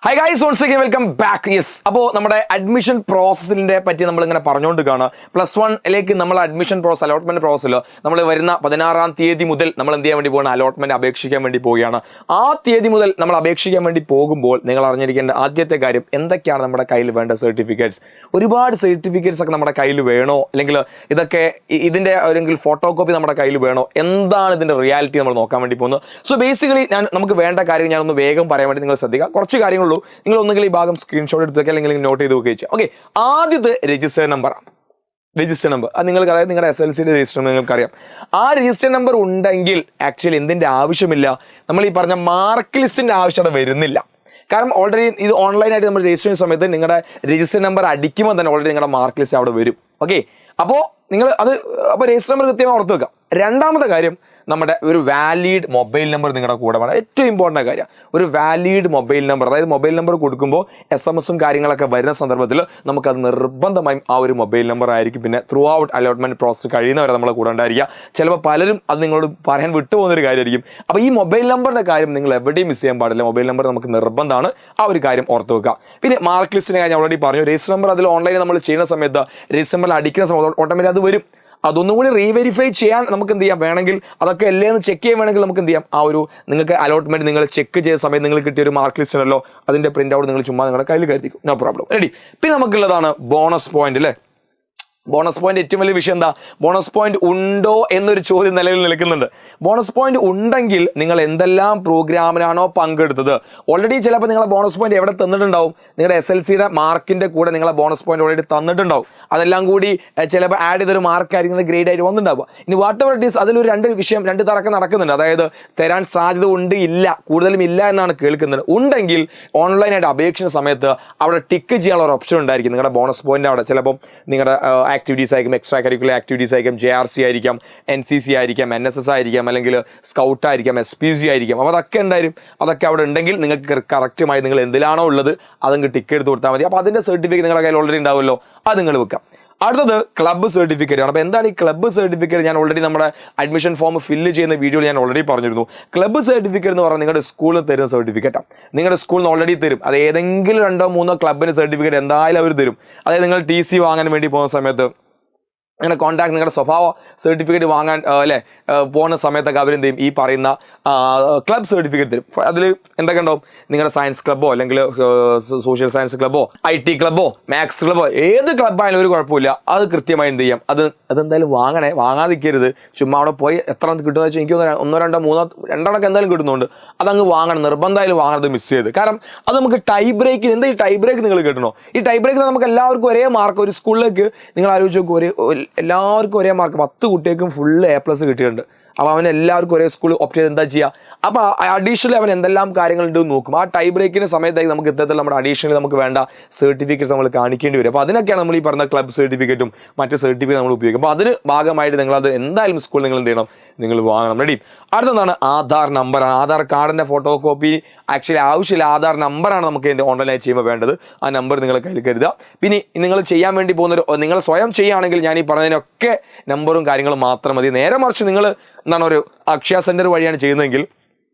Hi guys, once again welcome back. Yes, അപ്പോൾ നമ്മുടെ admission പ്രോസസ്സിനെ പറ്റി നമ്മളിങ്ങനെ പറഞ്ഞുകൊണ്ട് കാണാം. +1 നമ്മൾ അഡ്മിഷൻ പ്രോസസ്, അലോട്ട്മെന്റ് പ്രോസസ്സിലോ നമ്മൾ വരുന്ന 16-ാം തീയതി മുതൽ നമ്മൾ എന്ത് ചെയ്യാൻ വേണ്ടി പോകുന്ന അലോട്ട്മെന്റ് അപേക്ഷിക്കാൻ വേണ്ടി പോവുകയാണ്. ആ തീയതി മുതൽ നമ്മൾ അപേക്ഷിക്കാൻ വേണ്ടി പോകുമ്പോൾ നിങ്ങൾ അറിഞ്ഞിരിക്കേണ്ട ആദ്യത്തെ കാര്യം, എന്തൊക്കെയാണ് നമ്മുടെ കയ്യിൽ വേണ്ട സർട്ടിഫിക്കറ്റ്സ്. ഒരുപാട് സർട്ടിഫിക്കറ്റ്സ് ഒക്കെ നമ്മുടെ കയ്യിൽ വേണോ, അല്ലെങ്കിൽ ഇതൊക്കെ ഇതിൻ്റെ അല്ലെങ്കിൽ ഫോട്ടോ കോപ്പി നമ്മുടെ കയ്യിൽ വേണോ, എന്താണ് ഇതിൻ്റെ റിയാലിറ്റി നമ്മൾ നോക്കാൻ വേണ്ടി പോകുന്നത്. സോ ബേസിക്കലി നമുക്ക് വേണ്ട കാര്യം ഞാനൊന്ന് വേഗം പറയാൻ വേണ്ടി നിങ്ങൾ ശ്രദ്ധിക്കുക. കുറച്ച് കാര്യങ്ങളുള്ളൂ, നിങ്ങൾ ഒന്നുകിൽ ഈ ഭാഗം സ്ക്രീൻഷോട്ട് എടുത്ത് വെക്കുക, അല്ലെങ്കിൽ നോട്ട് ചെയ്ത് വെക്കുക ചെയ്യാം. ഓക്കെ, ആദ്യത്തെ രജിസ്റ്റർ നമ്പറാണ്. രജിസ്റ്റർ നമ്പർ അത് നിങ്ങൾക്ക്, അതായത് നിങ്ങളുടെ SLCയുടെ രജിസ്റ്റർ നമ്പർ നിങ്ങൾക്കറിയാം. ആ രജിസ്റ്റർ നമ്പർ ഉണ്ടെങ്കിൽ ആക്ച്വലി എന്തിൻ്റെ ആവശ്യമില്ല, നമ്മൾ ഈ പറഞ്ഞ മാർക്ക് ലിസ്റ്റിൻ്റെ ആവശ്യം അവിടെ വരുന്നില്ല. കാരണം ഓൾറെഡി ഇത് ഓൺലൈനായിട്ട് നമ്മൾ രജിസ്റ്റർ ചെയ്യുന്ന സമയത്ത് നിങ്ങളുടെ രജിസ്റ്റർ നമ്പർ അടിക്കുമ്പോൾ തന്നെ ഓൾറെഡി നിങ്ങളുടെ മാർക്ക് ലിസ്റ്റ് അവിടെ വരും. ഓക്കെ, അപ്പോൾ നിങ്ങൾ അപ്പോൾ രജിസ്റ്റർ നമ്പർ കൃത്യമായി ഓർത്ത് വെക്കുക. രണ്ടാമത്തെ കാര്യം, നമ്മുടെ ഒരു വാലിഡ് മൊബൈൽ നമ്പർ നിങ്ങളുടെ കൂടെ വേണം. ഏറ്റവും ഇമ്പോർട്ടൻ്റ് കാര്യം, ഒരു വാലിഡ് മൊബൈൽ നമ്പർ. അതായത് മൊബൈൽ നമ്പർ കൊടുക്കുമ്പോൾ SMS കാര്യങ്ങളൊക്കെ വരുന്ന സന്ദർഭത്തിൽ നമുക്കത് നിർബന്ധമായും ആ ഒരു മൊബൈൽ നമ്പർ ആയിരിക്കും. പിന്നെ ത്രൂ ഔട്ട് അലോട്ട്മെന്റ് പ്രോസസ് കഴിയുന്നവരെ നമ്മളെ കൂടെ ഉണ്ടായിരിക്കുക. ചിലപ്പോൾ പലരും അത് നിങ്ങളോട് പറയാൻ വിട്ടുപോകുന്നൊരു കാര്യമായിരിക്കും. അപ്പോൾ ഈ മൊബൈൽ നമ്പറിൻ്റെ കാര്യം നിങ്ങൾ എവിടെയും മിസ് ചെയ്യാൻ പാടില്ല. മൊബൈൽ നമ്പർ നമുക്ക് നിർബന്ധമാണ്, ആ ഒരു കാര്യം ഓർത്ത് വെക്കുക. പിന്നെ മാർക്ക് ലിസ്റ്റിൻ്റെ കാര്യം ഓൾറെഡി പറഞ്ഞു. രജിസ്റ്റർ നമ്പർ അതിൽ ഓൺലൈനിൽ നമ്മൾ ചെയ്യുന്ന സമയത്ത് രജിസ്റ്റർ നമ്പറിൽ അടിക്കുന്ന സമയത്ത് ഓട്ടോമാറ്റിക് അത് വരും. അതൊന്നും കൂടി റീവെരിഫൈ ചെയ്യാൻ നമുക്ക് എന്ത് ചെയ്യാം, വേണമെങ്കിൽ അതൊക്കെ അല്ലേ എന്ന് ചെക്ക് ചെയ്യാൻ വേണമെങ്കിൽ നമുക്ക് എന്ത് ചെയ്യാം, ആ ഒരു നിങ്ങൾക്ക് അലോട്ട്മെന്റ് നിങ്ങൾ ചെക്ക് ചെയ്ത സമയത്ത് നിങ്ങൾ കിട്ടിയ ഒരു മാർക്ക് ലിസ്റ്റ് ഉണ്ടല്ലോ, അതിന്റെ പ്രിന്റ് ഔട്ട് നിങ്ങൾ ചുമ്മാ നിങ്ങളുടെ കയ്യിൽ കരുതിക്കും. No problem. റെഡി. പിന്നെ നമുക്കുള്ളതാണ് ബോണസ് പോയിന്റ് അല്ലേ. ബോണസ് പോയിന്റ് ഏറ്റവും വലിയ വിഷയം എന്താ, ബോണസ് പോയിന്റ് ഉണ്ടോ എന്നൊരു ചോദ്യം നിലവിൽ നിൽക്കുന്നുണ്ട്. ബോണസ് പോയിന്റ് ഉണ്ടെങ്കിൽ നിങ്ങൾ എന്തെല്ലാം പ്രോഗ്രാമിനാണോ പങ്കെടുത്തത്, ഓൾറെഡി ചിലപ്പോൾ നിങ്ങളെ ബോണസ് പോയിന്റ് എവിടെ തന്നിട്ടുണ്ടാവും, നിങ്ങളുടെ SLCയുടെ മാർക്കിന്റെ കൂടെ നിങ്ങളെ ബോണസ് പോയിന്റ് ഓൾറെഡി തന്നിട്ടുണ്ടാവും. അതെല്ലാം കൂടി ചിലപ്പോൾ ആഡ് ചെയ്തൊരു മാർക്കായിരിക്കും ഗ്രേഡ് ആയിട്ട് വന്നിട്ടുണ്ടാവുക. ഇനി വാട്ട് എവർ ഇറ്റ് ഈസ്, അതിലൊരു രണ്ട് തർക്കം നടക്കുന്നുണ്ട്. അതായത് തരാൻ സാധ്യത ഉണ്ട്, ഇല്ല, കൂടുതലും ഇല്ല എന്നാണ് കേൾക്കുന്നത്. ഉണ്ടെങ്കിൽ ഓൺലൈനായിട്ട് അപേക്ഷിക്കുന്ന സമയത്ത് അവിടെ ടിക്ക് ചെയ്യാനുള്ള ഒരു ഓപ്ഷൻ ഉണ്ടായിരിക്കും. നിങ്ങളുടെ ബോണസ് പോയിന്റ് അവിടെ ചിലപ്പോൾ നിങ്ങളുടെ ആക്ടിവിറ്റീസ് ആയിരിക്കും, എക്സ്ട്രാ കരിക്കുലർ ആക്ടിവിറ്റീസ് ആയിരിക്കും, JRC ആയിരിക്കാം, NCC ആയിരിക്കാം, NSS ആയിരിക്കാം, അല്ലെങ്കിൽ സ്കൗട്ട് ആയിരിക്കാം, SPC ആയിരിക്കാം. അപ്പോൾ അതൊക്കെ ഉണ്ടായിരിക്കും. അതൊക്കെ അവിടെ ഉണ്ടെങ്കിൽ നിങ്ങൾക്ക് കറക്റ്റുമായി നിങ്ങൾ എന്തിലാണോ ഉള്ളത് അതങ്ങ് ടിക്ക് എടുത്ത് കൊടുത്താൽ മതി. അപ്പോൾ അതിൻ്റെ സർട്ടിഫിക്കറ്റ് നിങ്ങളുടെ കയ്യിൽ ഓൾറെഡി ഉണ്ടാവുമല്ലോ, അത് നിങ്ങൾ വെക്കാം. അടുത്തത് ക്ലബ്ബ് സർട്ടിഫിക്കറ്റ് ആണ്. അപ്പോൾ എന്താണ് ഈ ക്ലബ്ബ് സർട്ടിഫിക്കറ്റ്? ഞാൻ ഓൾറെഡി നമ്മുടെ അഡ്മിഷൻ ഫോം ഫില്ല് ചെയ്യുന്ന വീഡിയോയിൽ ഞാൻ ഓൾറെഡി പറഞ്ഞിരുന്നു. ക്ലബ്ബ് സർട്ടിഫിക്കറ്റ് എന്ന് പറഞ്ഞാൽ നിങ്ങളുടെ സ്കൂളിൽ തരുന്ന സർട്ടിഫിക്കറ്റാണ്. നിങ്ങളുടെ സ്കൂളിൽ നിന്ന് ഓൾറെഡി തരും. അത് ഏതെങ്കിലും 2-3 ക്ലബ്ബിന് സർട്ടിഫിക്കറ്റ് എന്തായാലും അവർ തരും. അതായത് നിങ്ങൾ TC വാങ്ങാൻ വേണ്ടി പോകുന്ന സമയത്ത്, അങ്ങനെ കോൺടാക്ട്, നിങ്ങളുടെ സ്വഭാവ സർട്ടിഫിക്കറ്റ് വാങ്ങാൻ പോകുന്ന സമയത്തൊക്കെ അവരെന്ത് ചെയ്യും, ഈ പറയുന്ന ക്ലബ് സർട്ടിഫിക്കറ്റ് തരും. അതിൽ എന്തൊക്കെ ഉണ്ടാവും, നിങ്ങളുടെ സയൻസ് ക്ലബ്ബോ അല്ലെങ്കിൽ സോഷ്യൽ സയൻസ് ക്ലബ്ബോ IT ക്ലബ്ബോ മാത്സ് ക്ലബ്ബോ ഏത് ക്ലബ്ബായാലും ഒരു കുഴപ്പമില്ല. അത് കൃത്യമായി എന്ത് ചെയ്യാം, അതെന്തായാലും വാങ്ങാതിരിക്കരുത്. ചുമ്മാ അവിടെ പോയി എത്ര കിട്ടുമെന്ന് വെച്ചാൽ എനിക്ക് 1, 2, 3, 2 എന്തായാലും കിട്ടുന്നുണ്ട്. അതങ്ങ് വാങ്ങണം, നിർബന്ധമായാലും വാങ്ങണത് മിസ് ചെയ്ത്. കാരണം അത് നമുക്ക് ടൈ ബ്രേക്കിന്, എന്താ ഈ ടൈ ബ്രേക്ക് നിങ്ങൾ കിട്ടണോ? ഈ ടൈ ബ്രേക്കിന് നമുക്ക് എല്ലാവർക്കും ഒരേ മാർക്ക്. ഒരു സ്കൂളിലേക്ക് നിങ്ങൾ ആലോചിച്ച് നോക്കും, എല്ലാവർക്കും ഒരേ മാർക്ക്, 10 കുട്ടികൾക്കും ഫുള്ള് A+ കിട്ടിയിട്ടുണ്ട്. അപ്പോൾ അവൻ എല്ലാവർക്കും ഒരേ സ്കൂൾ ഓപ്റ്റ് ചെയ്ത് എന്താ ചെയ്യുക, അപ്പോൾ അഡീഷണലി അവൻ എന്തെല്ലാം കാര്യങ്ങളുണ്ട് നോക്കും. ആ ടൈ ബ്രേക്കിൻ്റെ സമയത്തായി നമുക്ക് ഇത്തരത്തിൽ നമ്മുടെ അഡീഷണലി നമുക്ക് വേണ്ട സർട്ടിഫിക്കറ്റ്സ് നമ്മൾ കാണിക്കേണ്ടി വരും. അപ്പോൾ അതിനൊക്കെയാണ് നമ്മൾ ഈ പറഞ്ഞ ക്ലബ് സർട്ടിഫിക്കറ്റും മറ്റ് സർട്ടിഫിക്കറ്റ് നമ്മൾ ഉപയോഗിക്കും. അപ്പോൾ അതിന് ഭാഗമായിട്ട് നിങ്ങളത് എന്തായാലും സ്കൂളിൽ നിങ്ങൾ എന്ത് ചെയ്യണം, നിങ്ങൾ വാങ്ങണം. റെഡി. അടുത്താണ് ആധാർ നമ്പറാണ്. ആധാർ കാർഡിൻ്റെ ഫോട്ടോ കോപ്പി ആക്ച്വലി ആവശ്യമില്ല. ആധാർ നമ്പറാണ് നമുക്ക് ഓൺലൈനായി ചെയ്യുമ്പോൾ വേണ്ടത്. ആ നമ്പർ നിങ്ങൾ കയ്യിൽ കരുതുക. പിന്നെ നിങ്ങൾ ചെയ്യാൻ വേണ്ടി പോകുന്നൊരു, നിങ്ങൾ സ്വയം ചെയ്യുകയാണെങ്കിൽ ഞാൻ ഈ പറഞ്ഞതിനൊക്കെ നമ്പറും കാര്യങ്ങളും മാത്രം മതി. നേരെ മറിച്ച് നിങ്ങൾ എന്താണ് ഒരു അക്ഷയ സെൻറ്റർ വഴിയാണ് ചെയ്യുന്നതെങ്കിൽ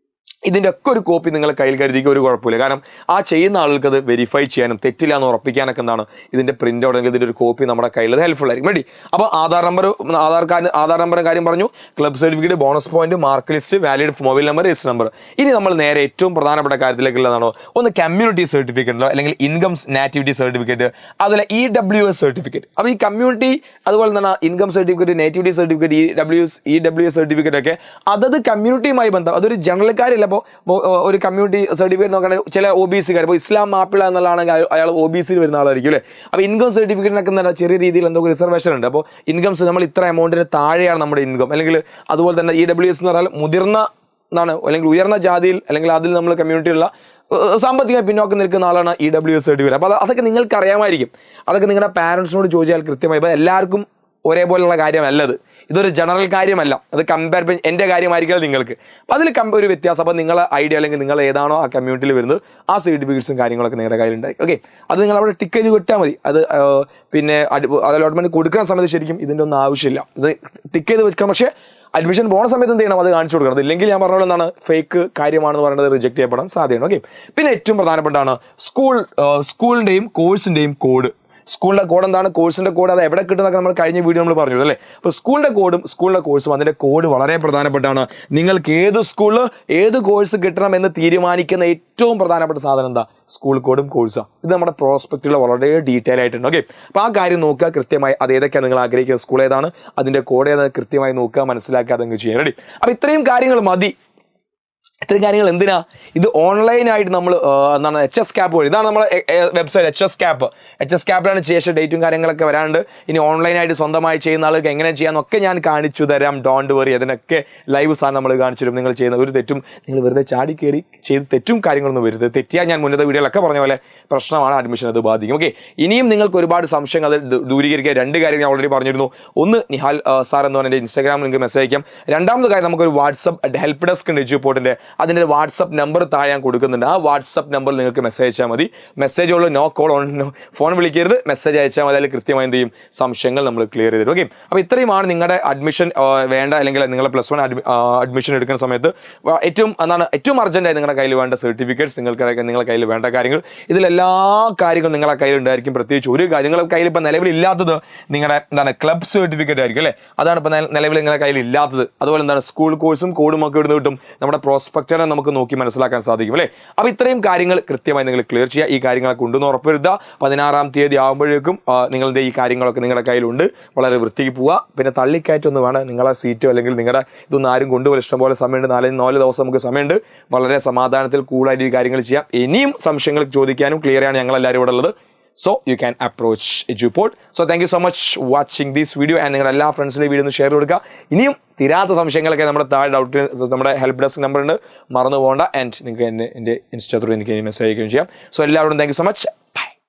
ഇതിൻ്റെ ഒക്കെ ഒരു കോപ്പി നിങ്ങൾ കയ്യിൽ കരുതിക്കുക, ഒരു കുഴപ്പമില്ല. കാരണം ആ ചെയ്യുന്ന ആളുകൾക്ക് അത് വെരിഫൈ ചെയ്യാനും തെറ്റില്ല എന്ന് ഉറപ്പിക്കാനൊക്കെ എന്താണ് ഇതിൻ്റെ പ്രിൻ്റ് ഔട്ട് അല്ലെങ്കിൽ ഇതിൻ്റെ ഒരു കോപ്പി നമ്മുടെ കയ്യിൽ ഹെൽപ്ഫുൾ ആയിരിക്കും. റെഡി. അപ്പോൾ ആധാർ നമ്പറും കാര്യം പറഞ്ഞു, club certificate, bonus point, mark list, valid mobile number, register number. ഇനി നമ്മൾ നേരെ ഏറ്റവും പ്രധാനപ്പെട്ട കാര്യത്തിലേക്കുള്ളതാണോ, ഒന്ന് കമ്മ്യൂണിറ്റി സർട്ടിഫിക്കറ്റ് അല്ലെങ്കിൽ ഇൻകം നാറ്റിവിറ്റി സർട്ടിഫിക്കറ്റ്, അതുപോലെ EWS സർട്ടിഫിക്കറ്റ്. അപ്പോൾ ഈ കമ്മ്യൂണിറ്റി, അതുപോലെ തന്നെ income certificate, nativity certificate, EWS certificate ഒക്കെ അതത് കമ്മ്യൂണിറ്റിയുമായി ബന്ധം. അതൊരു ജനറൽക്കാരില്ല. അപ്പോൾ ഒരു കമ്മ്യൂണിറ്റി സർട്ടിഫിക്കറ്റ് നോക്കുകയാണെങ്കിൽ ചില OBC കാർ, ഇപ്പോൾ ഇസ്ലാം മാപ്പിള എന്നുള്ളതാണെങ്കിൽ അയാൾ OBCയിൽ വരുന്ന ആളായിരിക്കും അല്ലേ. അപ്പോൾ ഇൻകം സർട്ടിഫിക്കറ്റിനൊക്കെ എന്താ ചെറിയ രീതിയിൽ എന്തൊക്കെ റിസർവേഷൻ ഉണ്ട്. അപ്പോൾ ഇൻകംസ് നമ്മൾ ഇത്ര എമൗണ്ടിന് താഴെയാണ് നമ്മുടെ ഇൻകം. അല്ലെങ്കിൽ അതുപോലെ തന്നെ EWS എന്ന് പറഞ്ഞാൽ മുതിർന്ന എന്നാണ്, അല്ലെങ്കിൽ ഉയർന്ന ജാതിയിൽ അല്ലെങ്കിൽ അതിൽ നമ്മൾ കമ്മ്യൂണിറ്റിയുള്ള സാമ്പത്തികമായി പിന്നോക്കം നിൽക്കുന്ന ആളാണ് EWS സർട്ടിഫിക്കറ്റ്. അപ്പോൾ അതൊക്കെ നിങ്ങൾക്ക് അറിയാമായിരിക്കും. അതൊക്കെ നിങ്ങളുടെ പാരൻസിനോട് ചോദിച്ചാൽ കൃത്യമായി. ഇപ്പോൾ എല്ലാവർക്കും ഒരേപോലെയുള്ള കാര്യമല്ലത്. ഇതൊരു ജനറൽ കാര്യമല്ല, അത് കമ്പയർ എൻ്റെ കാര്യമായിരിക്കും നിങ്ങൾക്ക്. അപ്പോൾ അതിൽ ഒരു വ്യത്യാസം. അപ്പോൾ നിങ്ങളെ ഐഡിയ അല്ലെങ്കിൽ നിങ്ങൾ ഏതാണോ ആ കമ്മ്യൂണിറ്റിയിൽ വരുന്നത് ആ സർട്ടിഫിക്കറ്റ്സും കാര്യങ്ങളൊക്കെ നിങ്ങളുടെ കയ്യിലുണ്ടായി. ഓക്കെ, അത് നിങ്ങൾ അവിടെ ടിക്ക് ചെയ്ത് വിട്ടാൽ മതി. അത് പിന്നെ അലോട്ട്മെൻറ്റ് കൊടുക്കുന്ന സമയത്ത് ശരിക്കും ഇതിൻ്റെ ഒന്നും ആവശ്യമില്ല, ഇത് ടിക്ക് ചെയ്ത് വെക്കണം. പക്ഷേ അഡ്മിഷൻ പോകുന്ന സമയത്ത് എന്ത് ചെയ്യണം, അത് കാണിച്ചു കൊടുക്കണം. അതില്ലെങ്കിൽ ഞാൻ പറഞ്ഞ പോലെ എന്താണ്, ഫേക്ക് കാര്യമാണെന്ന് പറയുന്നത് റിജക്ട് ചെയ്യപ്പെടാൻ സാധ്യതയാണ്. ഓക്കെ, പിന്നെ ഏറ്റവും പ്രധാനപ്പെട്ടാണ് സ്കൂളിൻ്റെയും കോഴ്സിൻ്റെയും കോഡ്. സ്കൂളിൻ്റെ കോഡ് എന്താണ്, കോഴ്സിൻ്റെ കോഡ് അത് എവിടെ കിട്ടുന്നതൊക്കെ നമ്മൾ കഴിഞ്ഞ വീഡിയോ നമ്മൾ പറഞ്ഞു അല്ലേ. അപ്പോൾ സ്കൂളിൻ്റെ കോഡും സ്കൂളിൻ്റെ കോഴ്സും അതിൻ്റെ കോഡ് വളരെ പ്രധാനപ്പെട്ടാണ്. നിങ്ങൾക്ക് ഏത് സ്കൂളിൽ ഏത് കോഴ്സ് കിട്ടണം എന്ന് തീരുമാനിക്കുന്ന ഏറ്റവും പ്രധാനപ്പെട്ട സാധനം എന്താ, സ്കൂൾ കോഡും കോഴ്സാണ്. ഇത് നമ്മുടെ പ്രോസ്പെക്റ്റിൽ വളരെ ഡീറ്റെയിൽ ആയിട്ടുണ്ട്. ഓക്കെ, അപ്പോൾ ആ കാര്യം നോക്കുക കൃത്യമായി. അത് ഏതൊക്കെയാണ് നിങ്ങൾ ആഗ്രഹിക്കുന്ന സ്കൂൾ ഏതാണ്, അതിൻ്റെ കോഡ് ഏതാണ് കൃത്യമായി നോക്കുക, മനസ്സിലാക്കുക, അതങ്ങ് ചെയ്യാൻ റെഡി. അപ്പോൾ ഇത്രയും കാര്യങ്ങൾ മതി. ഇത്രയും കാര്യങ്ങൾ എന്തിനാ, ഇത് ഓൺലൈനായിട്ട് നമ്മൾ എന്താണ് HS CAP വഴി, ഇതാണ് നമ്മുടെ വെബ്സൈറ്റ് HS CAP. HS CAPലാണ് ശേഷം ഡേറ്റും കാര്യങ്ങളൊക്കെ വരാണ്ട്. ഇനി ഓൺലൈനായിട്ട് സ്വന്തമായി ചെയ്യുന്ന ആൾക്ക് എങ്ങനെ ചെയ്യാമെന്നൊക്കെ ഞാൻ കാണിച്ചു തരാം. ഡോണ്ട് വറി, അതിനൊക്കെ ലൈവ് സാധനം നമ്മൾ കാണിച്ചു തരും. നിങ്ങൾ ചെയ്യുന്ന ഒരു തെറ്റും നിങ്ങൾ വെറുതെ ചാടി കയറി ചെയ്ത് തെറ്റും കാര്യങ്ങളൊന്നും വരുത്. തെറ്റിയാൽ ഞാൻ മുന്നത്തെ വീഡിയോയിലൊക്കെ പറഞ്ഞ പോലെ പ്രശ്നമാണ്, അഡ്മിഷൻ അത് ബാധിക്കും. ഓക്കെ, ഇനിയും നിങ്ങൾക്ക് ഒരുപാട് സംശയങ്ങൾ അത് ദൂരീകരിക്കുക. രണ്ട് കാര്യം ഞാൻ ഓൾറെഡി പറഞ്ഞിരുന്നു. ഒന്ന്, നിഹാൽ സാർ എന്ന് പറഞ്ഞ ഇൻസ്റ്റാഗ്രാമിൽ നിങ്ങൾക്ക് മെസ്സേജ് അയക്കാം. രണ്ടാമത്തെ കാര്യം, നമുക്കൊരു വാട്സപ്പ് ഹെൽപ്പ് ഡെസ്ക് ഉണ്ട് എജ്യൂപോർട്ടിൻ്റെ. അതിൻ്റെ വാട്സപ്പ് നമ്പർ താഴെ ഞാൻ കൊടുക്കുന്നുണ്ട്. ആ വാട്സപ്പ് നമ്പറിൽ നിങ്ങൾക്ക് മെസ്സേജ് അയച്ചാൽ മതി. മെസ്സേജ് ഉള്ളൂ, നോ കോൾ ഓൺ, ഫോൺ വിളിക്കരുത്, മെസ്സേജ് അയച്ചാൽ മതി. അതിൽ കൃത്യമായി എന്ത് ചെയ്യും, സംശയങ്ങൾ നമ്മൾ ക്ലിയർ ചെയ്ത് തരും. ഓക്കെ, അപ്പോൾ ഇത്രയുമാണ് നിങ്ങളുടെ അഡ്മിഷൻ വേണ്ട അല്ലെങ്കിൽ നിങ്ങളുടെ +1 അഡ്മിഷൻ എടുക്കുന്ന സമയത്ത് ഏറ്റവും അർജൻറ്റായി നിങ്ങളുടെ കയ്യിൽ വേണ്ട സർട്ടിഫിക്കറ്റ്സ്, നിങ്ങളുടെ കയ്യിൽ വേണ്ട കാര്യങ്ങൾ. ഇതിലെല്ലാ കാര്യങ്ങളും നിങ്ങളുടെ കയ്യിൽ ഉണ്ടായിരിക്കും. പ്രത്യേകിച്ച് ഒരു കാര്യം നിങ്ങളുടെ കയ്യിൽ ഇപ്പോൾ നിലവിലില്ലാത്തത് നിങ്ങളുടെ ക്ലബ് സർട്ടിഫിക്കറ്റ് ആയിരിക്കും അല്ലേ. അതാണ് ഇപ്പോൾ നിലവിൽ നിങ്ങളുടെ കയ്യിൽ ഇല്ലാത്തത്. അതുപോലെ സ്കൂൾ കോഴ്സും കോഡും ഒക്കെ ഇവിടുന്ന് കിട്ടും. നമ്മുടെ പ്രോസ്പെക്റ്റിനെ നമുക്ക് നോക്കി മനസ്സിലാക്കാൻ സാധിക്കും അല്ലേ. അപ്പോൾ ഇത്രയും കാര്യങ്ങൾ കൃത്യമായി നിങ്ങൾ ക്ലിയർ ചെയ്യുക. ഈ കാര്യങ്ങളൊക്കെ ഉണ്ടെന്ന് ഉറപ്പുവരുത്തുക. 16-ാം തീയതി ആകുമ്പോഴേക്കും നിങ്ങളുടെ ഈ കാര്യങ്ങളൊക്കെ നിങ്ങളുടെ കയ്യിലുണ്ട്. വളരെ വൃത്തിക്ക് പോവുക. പിന്നെ തള്ളിക്കയറ്റൊന്നും വേണം. നിങ്ങളെ സീറ്റോ അല്ലെങ്കിൽ നിങ്ങളുടെ ഇതൊന്നും ആരും കൊണ്ടുപോലെ ഇഷ്ടംപോലെ സമയമുണ്ട്. 4 ദിവസം നമുക്ക് സമയമുണ്ട്. വളരെ സമാധാനത്തിൽ കൂളായിട്ട് ഈ കാര്യങ്ങൾ ചെയ്യാം. ഇനിയും സംശയങ്ങൾ ചോദിക്കാനും ക്ലിയർ ചെയ്യാൻ ഞങ്ങളെല്ലാവരും ഇവിടെ ഉള്ളത്. So you can approach Eduport. So thank you so much watching this video and നിങ്ങളുടെ എല്ലാ ഫ്രണ്ട്സിലെ വീഡിയോ ഒന്ന് ഷെയർ കൊടുക്കുക. ഇനിയും തീരാത്ത സംശയങ്ങളൊക്കെ നമ്മുടെ താഴെ ഡൗട്ട് നമ്മുടെ ഹെൽപ്പ് ഡെസ്ക് നമ്പർ ഉണ്ട്, മറന്നു പോകണ്ട. ആൻഡ് നിങ്ങൾക്ക് എൻ്റെ ഇൻസ്റ്റാ ത്രൂ എനിക്ക് മെസ്സേജ് അയക്കുകയും ചെയ്യാം. സോ എല്ലാവരോടും താങ്ക് യു സോ മച്ച്.